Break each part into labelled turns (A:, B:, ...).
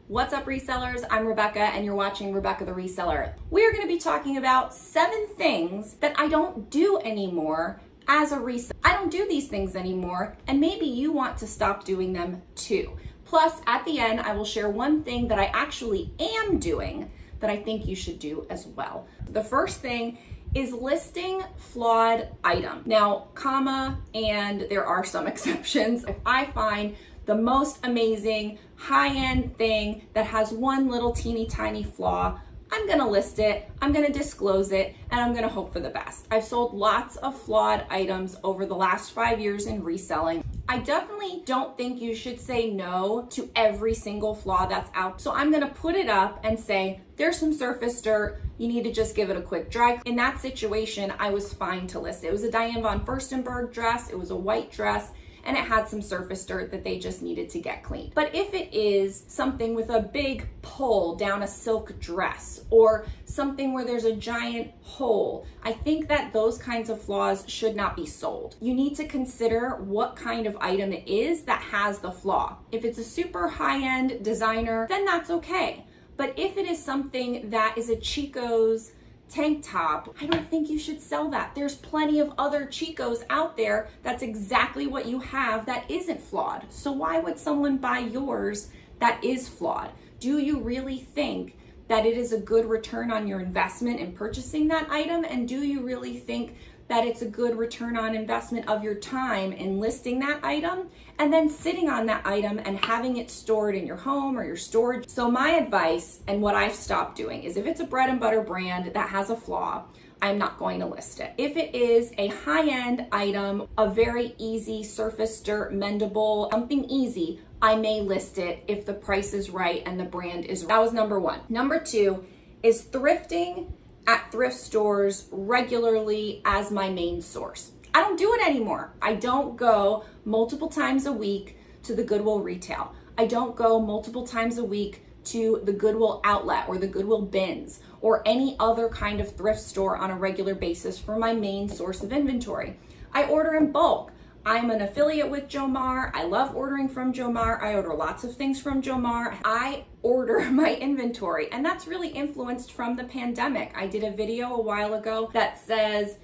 A: What's up, resellers? I'm Rebecca and you're watching Rebecca the Reseller. We're going to be talking about 7 things that I don't do anymore as a reseller. I don't do these things anymore, and maybe you want to stop doing them too. Plus, at the end, I will share one thing that I actually am doing that I think you should do as well. The first thing is listing flawed item. Now, and there are some exceptions. If I find the most amazing high-end thing that has one little teeny tiny flaw, I'm gonna list it, I'm gonna disclose it, and I'm gonna hope for the best. I've sold lots of flawed items over the last 5 years in reselling. I definitely don't think you should say no to every single flaw that's out. So I'm gonna put it up and say, there's some surface dirt, you need to just give it a quick dry. In that situation, I was fine to list it. It was a Diane von Furstenberg dress, it was a white dress, and it had some surface dirt that they just needed to get cleaned. But if it is something with a big pull down a silk dress or something where there's a giant hole, I think that those kinds of flaws should not be sold. You need to consider what kind of item it is that has the flaw. If it's a super high-end designer, then that's okay. But if it is something that is a Chico's tank top, I don't think you should sell that. There's plenty of other Chicos out there that's exactly what you have that isn't flawed. So why would someone buy yours that is flawed? Do you really think that it is a good return on your investment in purchasing that item? And do you really think that it's a good return on investment of your time in listing that item and then sitting on that item and having it stored in your home or your storage? So my advice and what I've stopped doing is if it's a bread and butter brand that has a flaw, I'm not going to list it. If it is a high-end item, a very easy surface dirt, mendable, something easy, I may list it if the price is right and the brand is right. That was number 1. Number 2 is thrifting at thrift stores regularly as my main source. I don't do it anymore. I don't go multiple times a week to the Goodwill retail. I don't go multiple times a week to the Goodwill outlet or the Goodwill bins or any other kind of thrift store on a regular basis for my main source of inventory. I order in bulk. I'm an affiliate with Jomar. I love ordering from Jomar. I order lots of things from Jomar. I order my inventory, and that's really influenced from the pandemic. I did a video a while ago that says,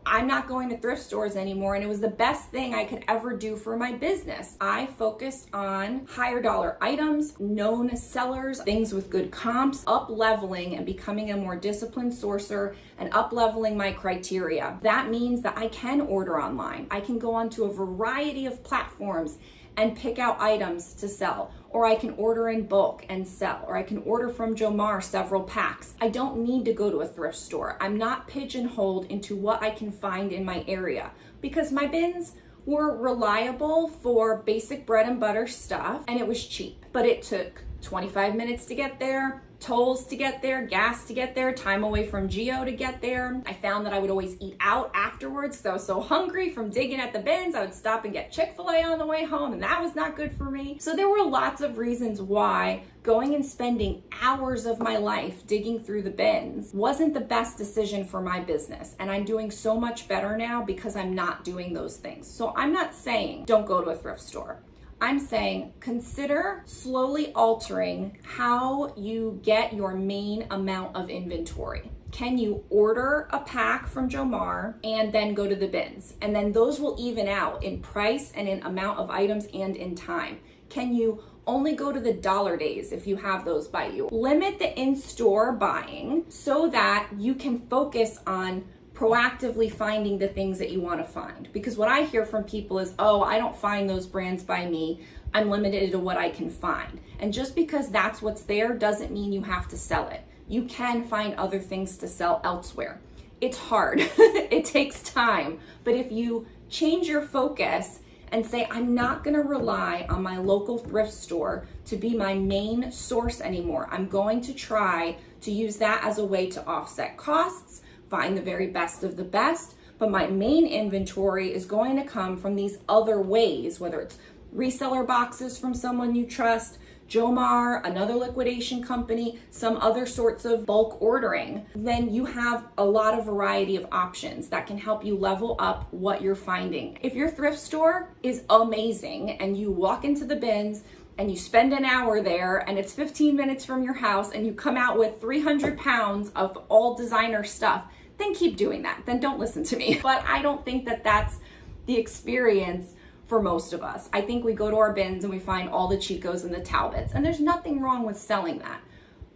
A: I'm not going to thrift stores anymore, and it was the best thing I could ever do for my business. I focused on higher dollar items, known sellers, things with good comps, up-leveling and becoming a more disciplined sourcer and up-leveling my criteria. That means that I can order online. I can go onto a variety of platforms and pick out items to sell, or I can order in bulk and sell, or I can order from Jomar several packs. I don't need to go to a thrift store. I'm not pigeonholed into what I can find in my area because my bins were reliable for basic bread and butter stuff and it was cheap, but it took 25 minutes to get there, tolls to get there, gas to get there, time away from Geo to get there. I found that I would always eat out afterwards because I was so hungry from digging at the bins. I would stop and get Chick-fil-A on the way home, and that was not good for me. So there were lots of reasons why going and spending hours of my life digging through the bins wasn't the best decision for my business. And I'm doing so much better now because I'm not doing those things. So I'm not saying don't go to a thrift store. I'm saying consider slowly altering how you get your main amount of inventory. Can you order a pack from Jomar and then go to the bins? And then those will even out in price and in amount of items and in time. Can you only go to the dollar days if you have those by you? Limit the in-store buying so that you can focus on proactively finding the things that you want to find. Because what I hear from people is, oh, I don't find those brands by me. I'm limited to what I can find. And just because that's what's there doesn't mean you have to sell it. You can find other things to sell elsewhere. It's hard. It takes time. But if you change your focus and say, I'm not going to rely on my local thrift store to be my main source anymore. I'm going to try to use that as a way to offset costs, find the very best of the best, but my main inventory is going to come from these other ways, whether it's reseller boxes from someone you trust, Jomar, another liquidation company, some other sorts of bulk ordering, then you have a lot of variety of options that can help you level up what you're finding. If your thrift store is amazing and you walk into the bins and you spend an hour there and it's 15 minutes from your house and you come out with 300 pounds of all designer stuff, then keep doing that. Then don't listen to me. But I don't think that that's the experience for most of us. I think we go to our bins and we find all the Chicos and the Talbots, and there's nothing wrong with selling that.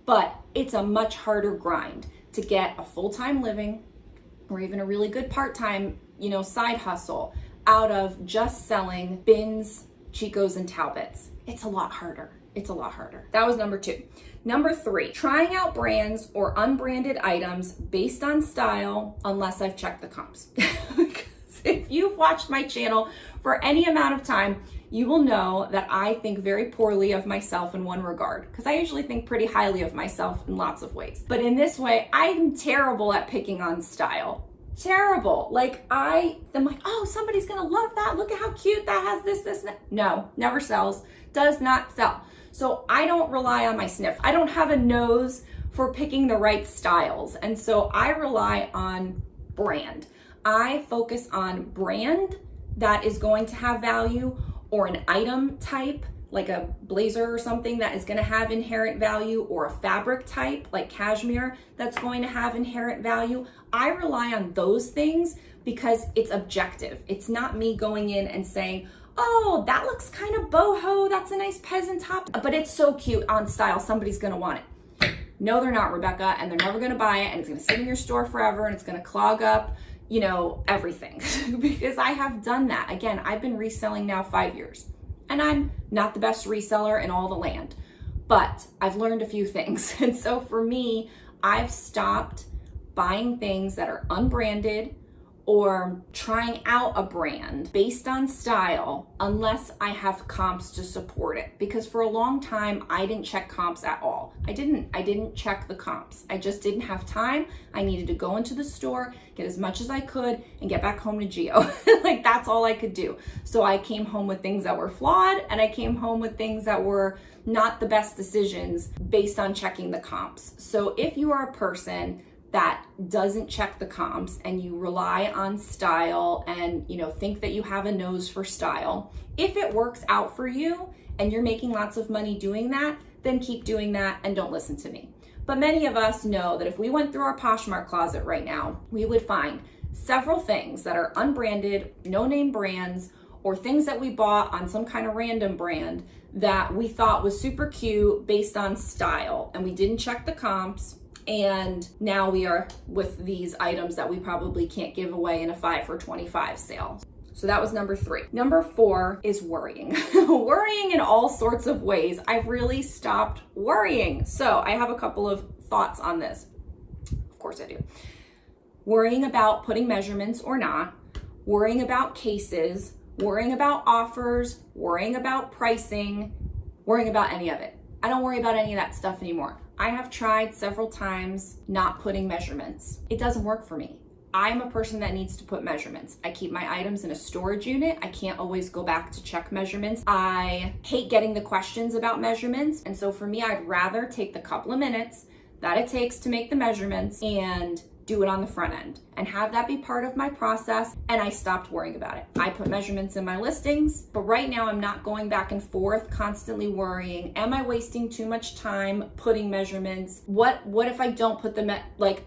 A: But it's a much harder grind to get a full-time living or even a really good part-time, side hustle out of just selling bins, Chicos, and Talbots. It's a lot harder. It's a lot harder. That was number 2. Number 3, trying out brands or unbranded items based on style unless I've checked the comps. If you've watched my channel for any amount of time, you will know that I think very poorly of myself in one regard, because I usually think pretty highly of myself in lots of ways. But in this way, I'm terrible at picking on style. Terrible. Like I'm like, oh, somebody's gonna love that. Look at how cute that has this, and that. No, never sells, does not sell. So I don't rely on my sniff. I don't have a nose for picking the right styles. And so I rely on brand. I focus on brand that is going to have value, or an item type like a blazer or something that is going to have inherent value, or a fabric type like cashmere that's going to have inherent value. I rely on those things because it's objective. It's not me going in and saying, oh, that looks kind of boho, that's a nice peasant top, but it's so cute on style, somebody's going to want it. No, they're not, Rebecca, and they're never going to buy it, and it's going to sit in your store forever, and it's going to clog up everything. Because I have done that. Again, I've been reselling now 5 years, and I'm not the best reseller in all the land, but I've learned a few things. And so for me, I've stopped buying things that are unbranded or trying out a brand based on style unless I have comps to support it. Because for a long time, I didn't check comps at all. I didn't check the comps. I just didn't have time. I needed to go into the store, get as much as I could, and get back home to Geo. Like that's all I could do. So I came home with things that were flawed, and I came home with things that were not the best decisions based on checking the comps. So if you are a person that doesn't check the comps and you rely on style and think that you have a nose for style, if it works out for you and you're making lots of money doing that, then keep doing that and don't listen to me. But many of us know that if we went through our Poshmark closet right now, we would find several things that are unbranded, no-name brands, or things that we bought on some kind of random brand that we thought was super cute based on style, and we didn't check the comps. And now we are with these items that we probably can't give away in a 5 for $25 sale. So that was number 3. Number 4 is worrying. Worrying in all sorts of ways. I've really stopped worrying. So I have a couple of thoughts on this. Of course I do. Worrying about putting measurements or not, worrying about cases, worrying about offers, worrying about pricing, worrying about any of it. I don't worry about any of that stuff anymore. I have tried several times not putting measurements. It doesn't work for me. I'm a person that needs to put measurements. I keep my items in a storage unit. I can't always go back to check measurements. I hate getting the questions about measurements. And so for me, I'd rather take the couple of minutes that it takes to make the measurements and do it on the front end and have that be part of my process. And I stopped worrying about it. I put measurements in my listings, but right now I'm not going back and forth constantly worrying, am I wasting too much time putting measurements? What if I don't put them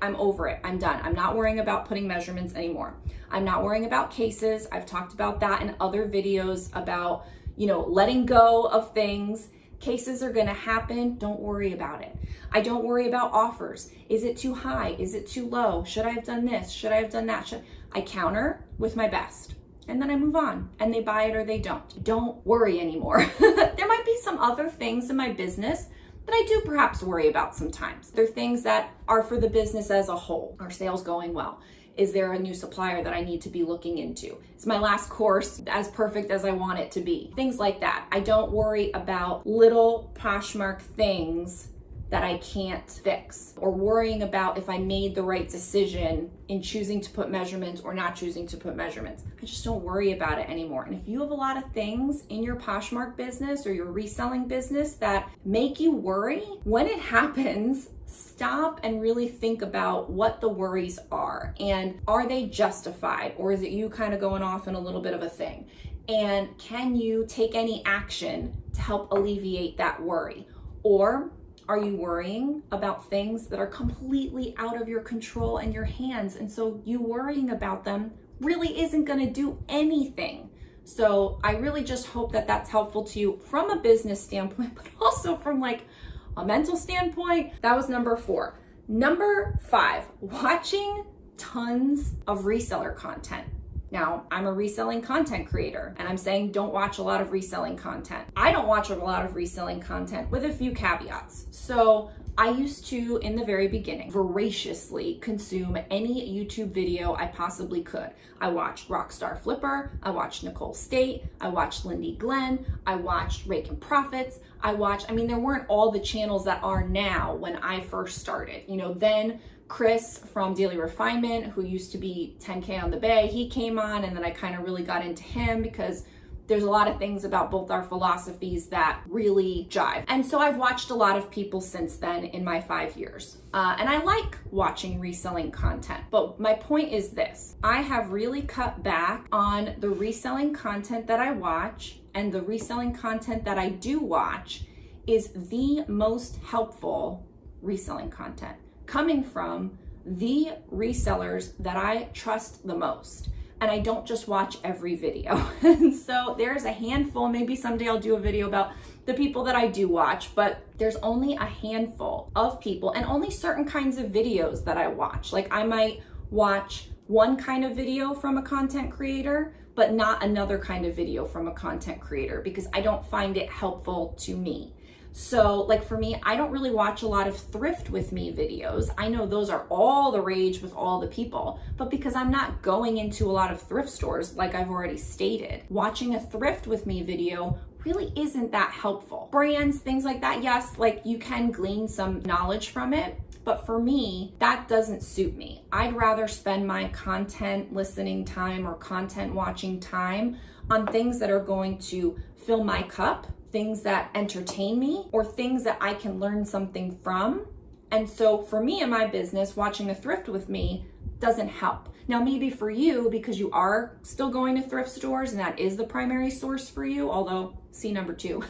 A: I'm over it. I'm done. I'm not worrying about putting measurements anymore. I'm not worrying about cases. I've talked about that in other videos about, letting go of things. Cases are going to happen. Don't worry about it. I don't worry about offers. Is it too high? Is it too low? Should I have done this? Should I have done that? I counter with my best, and then I move on, and they buy it or they don't. Don't worry anymore. There might be some other things in my business that I do perhaps worry about sometimes. They're things that are for the business as a whole. Are sales going well? Is there a new supplier that I need to be looking into? Is my last course as perfect as I want it to be? Things like that. I don't worry about little Poshmark things that I can't fix, or worrying about if I made the right decision in choosing to put measurements or not choosing to put measurements. I just don't worry about it anymore. And if you have a lot of things in your Poshmark business or your reselling business that make you worry, when it happens, stop and really think about what the worries are, and are they justified, or is it you kind of going off in a little bit of a thing? And can you take any action to help alleviate that worry? Or are you worrying about things that are completely out of your control and your hands? And so you worrying about them really isn't going to do anything. So I really just hope that that's helpful to you from a business standpoint, but also from like a mental standpoint. That was number 4. Number 5, watching tons of reseller content. Now, I'm a reselling content creator, and I'm saying don't watch a lot of reselling content. I don't watch a lot of reselling content with a few caveats. So I used to, in the very beginning, voraciously consume any YouTube video I possibly could. I watched Rockstar Flipper, I watched Nicole State, I watched Lindy Glenn, I watched Rake and Profits, there weren't all the channels that are now when I first started. Then Chris from Daily Refinement, who used to be 10K on the Bay, he came on, and then I kind of really got into him because there's a lot of things about both our philosophies that really jive. And so I've watched a lot of people since then in my 5 years. And I like watching reselling content. But my point is this: I have really cut back on the reselling content that I watch, and the reselling content that I do watch is the most helpful reselling content coming from the resellers that I trust the most. And I don't just watch every video. And so there's a handful, maybe someday I'll do a video about the people that I do watch, but there's only a handful of people and only certain kinds of videos that I watch. Like I might watch one kind of video from a content creator, but not another kind of video from a content creator because I don't find it helpful to me. So like for me, I don't really watch a lot of thrift with me videos. I know those are all the rage with all the people, but because I'm not going into a lot of thrift stores, like I've already stated, watching a thrift with me video really isn't that helpful. Brands, things like that, yes, like you can glean some knowledge from it, but for me, that doesn't suit me. I'd rather spend my content listening time or content watching time on things that are going to fill my cup, things that entertain me, or things that I can learn something from. And so for me in my business, watching a thrift with me doesn't help. Now, maybe for you, because you are still going to thrift stores and that is the primary source for you, although see number 2,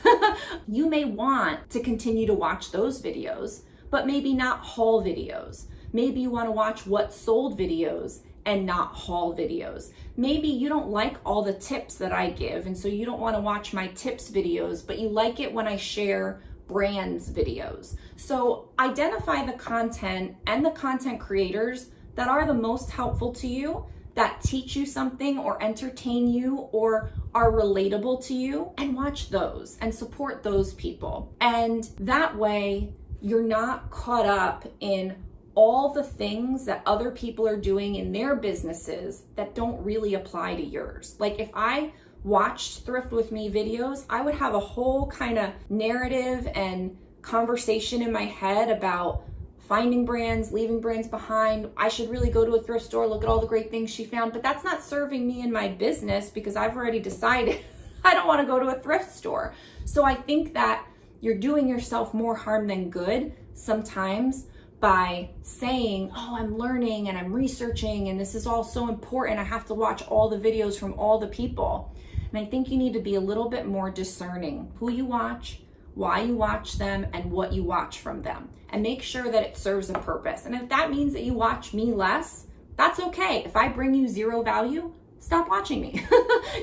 A: you may want to continue to watch those videos, but maybe not haul videos. Maybe you want to watch what sold videos and not haul videos. Maybe you don't like all the tips that I give, and so you don't want to watch my tips videos, but you like it when I share brands videos. So identify the content and the content creators that are the most helpful to you, that teach you something or entertain you or are relatable to you, and watch those and support those people. And that way you're not caught up in all the things that other people are doing in their businesses that don't really apply to yours. Like if I watched Thrift With Me videos, I would have a whole kind of narrative and conversation in my head about finding brands, leaving brands behind. I should really go to a thrift store, look at all the great things she found, but that's not serving me in my business because I've already decided I don't want to go to a thrift store. So I think that you're doing yourself more harm than good sometimes by saying, oh, I'm learning and I'm researching and this is all so important. I have to watch all the videos from all the people. And I think you need to be a little bit more discerning who you watch, why you watch them, and what you watch from them. And make sure that it serves a purpose. And if that means that you watch me less, that's okay. If I bring you zero value, stop watching me.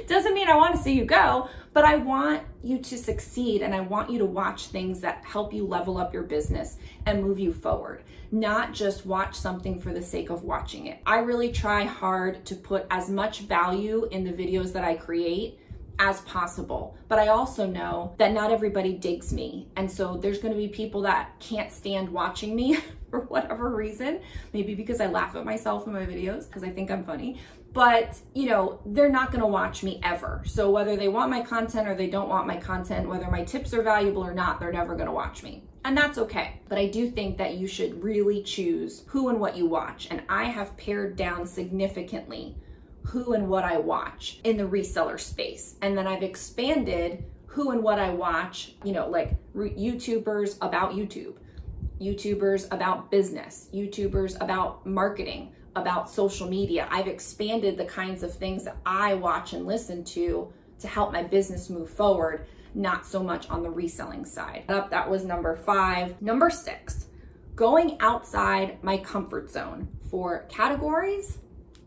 A: Doesn't mean I want to see you go, but I want you to succeed and I want you to watch things that help you level up your business and move you forward, not just watch something for the sake of watching it. I really try hard to put as much value in the videos that I create as possible, but I also know that not everybody digs me. And so there's going to be people that can't stand watching me for whatever reason, maybe because I laugh at myself in my videos because I think I'm funny, but they're not going to watch me ever. So whether they want my content or they don't want my content, whether my tips are valuable or not, they're never going to watch me. And that's okay. But I do think that you should really choose who and what you watch. And I have pared down significantly who and what I watch in the reseller space. And then I've expanded who and what I watch, like YouTubers about YouTube, YouTubers about business, YouTubers about marketing, about social media. I've expanded the kinds of things that I watch and listen to to help my business move forward, not so much on the reselling side. That was number 5. Number 6, going outside my comfort zone for categories,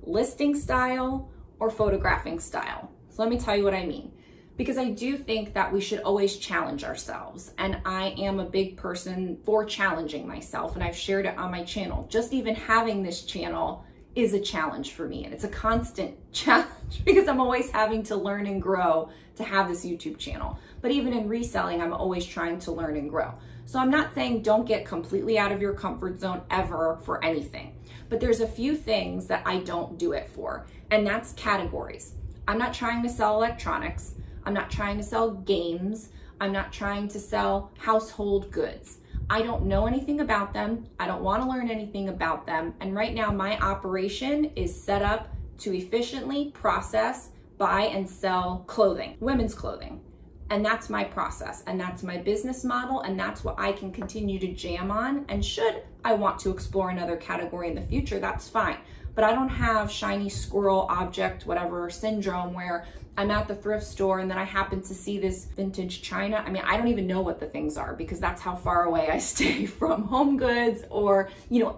A: listing style, or photographing style. So let me tell you what I mean. Because I do think that we should always challenge ourselves. And I am a big person for challenging myself. And I've shared it on my channel. Just even having this channel is a challenge for me. And it's a constant challenge because I'm always having to learn and grow to have this YouTube channel. But even in reselling, I'm always trying to learn and grow. So I'm not saying don't get completely out of your comfort zone ever for anything. But there's a few things that I don't do it for. And that's categories. I'm not trying to sell electronics. I'm not trying to sell games. I'm not trying to sell household goods. I don't know anything about them. I don't want to learn anything about them. And right now my operation is set up to efficiently process, buy, and sell clothing, women's clothing. And that's my process, and that's my business model, and that's what I can continue to jam on. And should I want to explore another category in the future, that's fine. But I don't have shiny squirrel object, whatever, syndrome where I'm at the thrift store and then I happen to see this vintage china. I mean, I don't even know what the things are because that's how far away I stay from home goods or,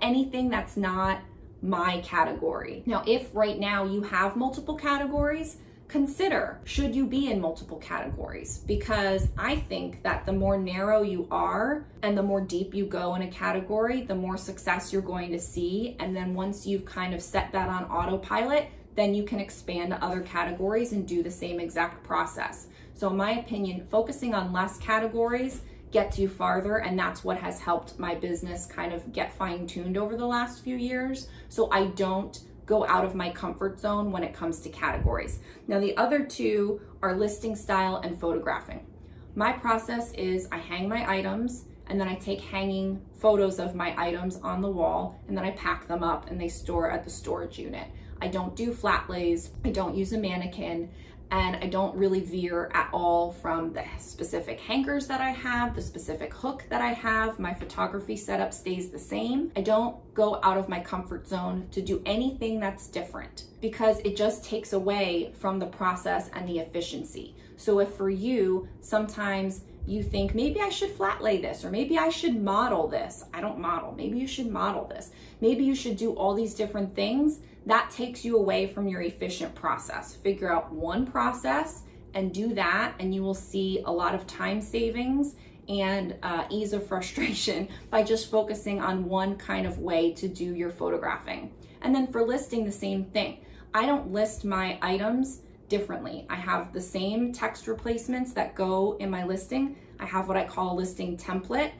A: anything that's not my category. Now, if right now you have multiple categories, consider, should you be in multiple categories? Because I think that the more narrow you are and the more deep you go in a category, the more success you're going to see. And then once you've kind of set that on autopilot, then you can expand to other categories and do the same exact process. So in my opinion, focusing on less categories gets you farther, and that's what has helped my business kind of get fine-tuned over the last few years. So I don't go out of my comfort zone when it comes to categories. Now, the other 2 are listing style and photographing. My process is I hang my items and then I take hanging photos of my items on the wall and then I pack them up and they store at the storage unit. I don't do flat lays, I don't use a mannequin, and I don't really veer at all from the specific hangers that I have, the specific hook that I have. My photography setup stays the same. I don't go out of my comfort zone to do anything that's different because it just takes away from the process and the efficiency. So if for you, sometimes you think maybe I should flat lay this, or maybe I should model this. I don't model. Maybe you should model this. Maybe you should do all these different things. That takes you away from your efficient process. Figure out one process and do that, and you will see a lot of time savings and ease of frustration by just focusing on one kind of way to do your photographing. And then for listing, the same thing. I don't list my items differently. I have the same text replacements that go in my listing. I have what I call a listing template,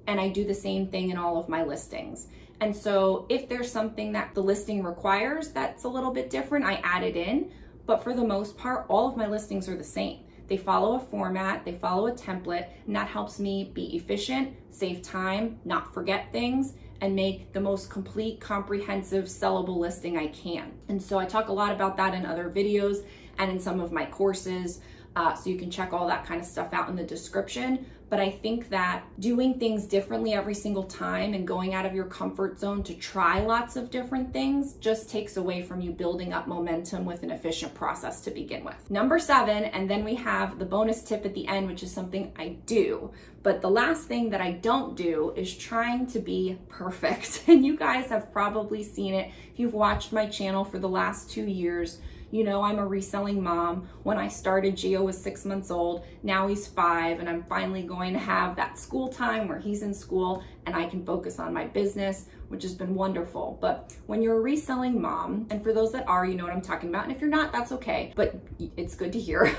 A: and I do the same thing in all of my listings. And so if there's something that the listing requires that's a little bit different, I add it in. But for the most part, all of my listings are the same. They follow a format, they follow a template, and that helps me be efficient, save time, not forget things, and make the most complete, comprehensive, sellable listing I can. And so I talk a lot about that in other videos and in some of my courses. So you can check all that kind of stuff out in the description. But I think that doing things differently every single time and going out of your comfort zone to try lots of different things just takes away from you building up momentum with an efficient process to begin with. Number 7, and then we have the bonus tip at the end, which is something I do. But the last thing that I don't do is trying to be perfect. And you guys have probably seen it. If you've watched my channel for the last 2 years, you know I'm a reselling mom. When I started, Gio was 6 months old. Now he's 5, and I'm finally going to have that school time where he's in school and I can focus on my business, which has been wonderful. But when you're a reselling mom, and for those that are, you know what I'm talking about, and if you're not, that's okay, but it's good to hear.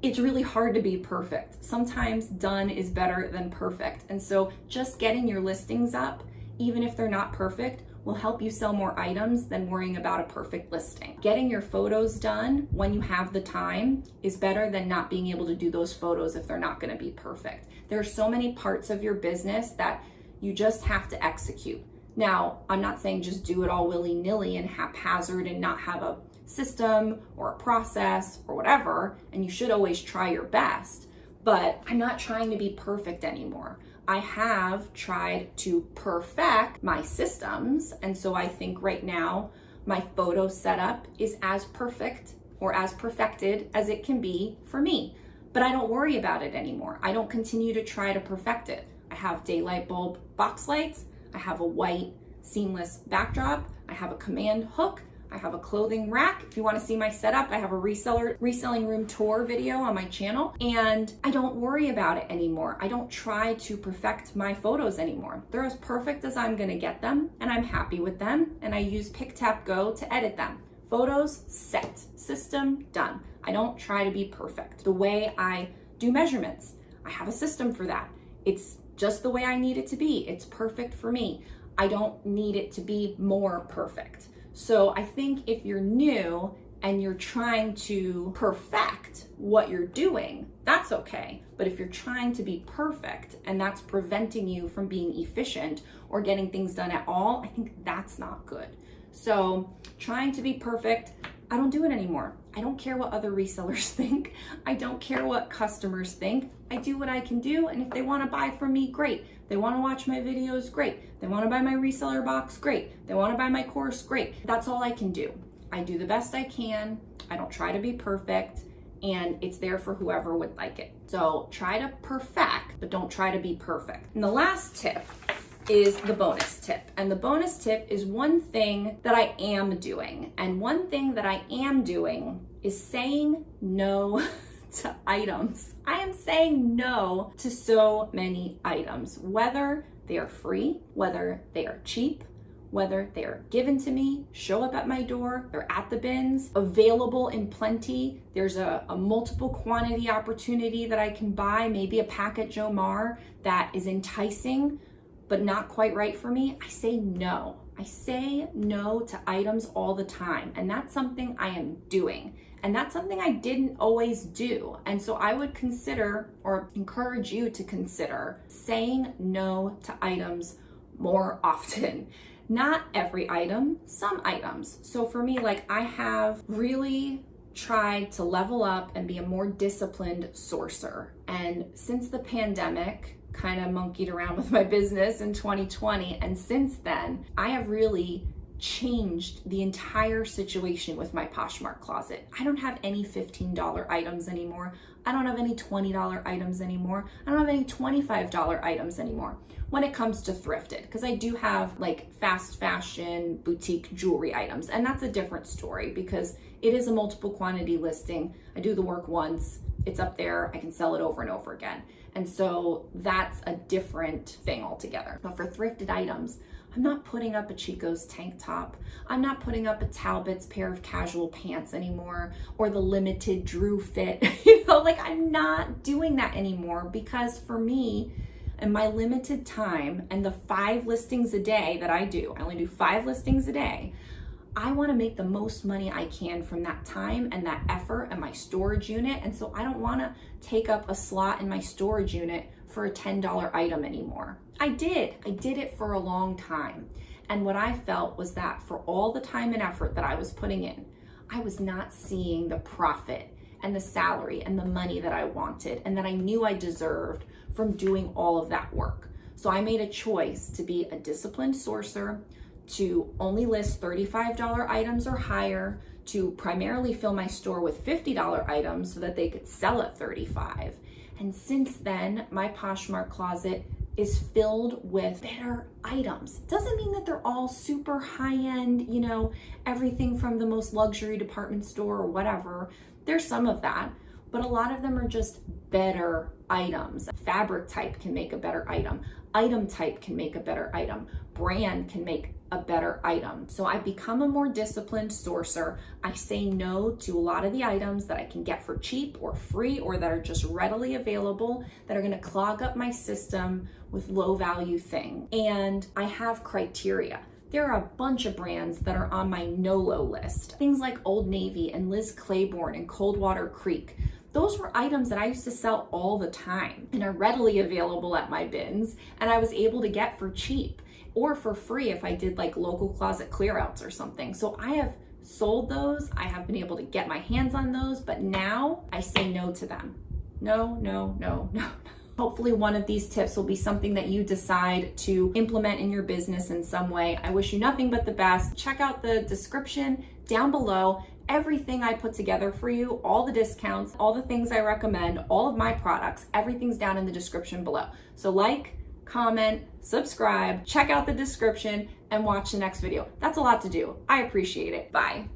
A: It's really hard to be perfect. Sometimes done is better than perfect. And so just getting your listings up, even if they're not perfect, will help you sell more items than worrying about a perfect listing. Getting your photos done when you have the time is better than not being able to do those photos if they're not going to be perfect. There are so many parts of your business that you just have to execute. Now, I'm not saying just do it all willy-nilly and haphazard and not have a system or a process or whatever, and you should always try your best, but I'm not trying to be perfect anymore. I have tried to perfect my systems, and so I think right now my photo setup is as perfect or as perfected as it can be for me. But I don't worry about it anymore. I don't continue to try to perfect it. I have daylight bulb box lights. I have a white seamless backdrop. I have a command hook. I have a clothing rack. If you want to see my setup, I have a reselling room tour video on my channel, and I don't worry about it anymore. I don't try to perfect my photos anymore. They're as perfect as I'm going to get them, and I'm happy with them, and I use Pick Tap Go to edit them. Photos set, system done. I don't try to be perfect. The way I do measurements, I have a system for that. It's just the way I need it to be. It's perfect for me. I don't need it to be more perfect. So I think if you're new and you're trying to perfect what you're doing, that's okay. But if you're trying to be perfect and that's preventing you from being efficient or getting things done at all, I think that's not good. So trying to be perfect, I don't do it anymore. I don't care what other resellers think. I don't care what customers think. I do what I can do, and if they want to buy from me, great. They want to watch my videos, great. They want to buy my reseller box, great. They want to buy my course, great. That's all I can do. I do the best I can. I don't try to be perfect, and it's there for whoever would like it. So try to perfect, but don't try to be perfect. And the last tip is the bonus tip. And the bonus tip is one thing that I am doing. And one thing that I am doing is saying no to items. I am saying no to so many items, whether they are free, whether they are cheap, whether they are given to me, show up at my door, they're at the bins, available in plenty. There's a multiple quantity opportunity that I can buy, maybe a pack at Joe Mar that is enticing, but not quite right for me. I say no. I say no to items all the time. And that's something I am doing. And that's something I didn't always do. And so I would consider, or encourage you to consider, saying no to items more often. Not every item, some items. So for me, like, I have really tried to level up and be a more disciplined sourcer. And since the pandemic, kind of monkeyed around with my business in 2020, and since then, I have really changed the entire situation with my Poshmark closet. I don't have any $15 items anymore. I don't have any $20 items anymore. I don't have any $25 items anymore when it comes to thrifted, because I do have like fast fashion boutique jewelry items, and that's a different story because it is a multiple quantity listing. I do the work once, it's up there, I can sell it over and over again. And so that's a different thing altogether. But for thrifted items, I'm not putting up a Chico's tank top. I'm not putting up a Talbot's pair of casual pants anymore, or the limited Drew fit. Like, I'm not doing that anymore, because for me, in my limited time and the 5 listings a day that I do, I only do 5 listings a day, I want to make the most money I can from that time and that effort and my storage unit. And so I don't want to take up a slot in my storage unit for a $10 item anymore. I did it for a long time. And what I felt was that for all the time and effort that I was putting in, I was not seeing the profit and the salary and the money that I wanted and that I knew I deserved from doing all of that work. So I made a choice to be a disciplined sourcer, to only list $35 items or higher, to primarily fill my store with $50 items so that they could sell at $35. And since then, my Poshmark closet is filled with better items. Doesn't mean that they're all super high-end, everything from the most luxury department store or whatever. There's some of that, but a lot of them are just better items. Fabric type can make a better item type can make a better item, brand can make a better item. So I've become a more disciplined sourcer. I say no to a lot of the items that I can get for cheap or free, or that are just readily available, that are gonna clog up my system with low value things. And I have criteria. There are a bunch of brands that are on my no-low list. Things like Old Navy and Liz Claiborne and Coldwater Creek. Those were items that I used to sell all the time and are readily available at my bins, and I was able to get for cheap or for free if I did like local closet clear outs or something. So I have sold those, I have been able to get my hands on those, but now I say no to them. No. Hopefully one of these tips will be something that you decide to implement in your business in some way. I wish you nothing but the best. Check out the description down below everything I put together for you, all the discounts, all the things I recommend, all of my products, everything's down in the description below. So like, comment, subscribe, check out the description, and watch the next video. That's a lot to do. I appreciate it. Bye.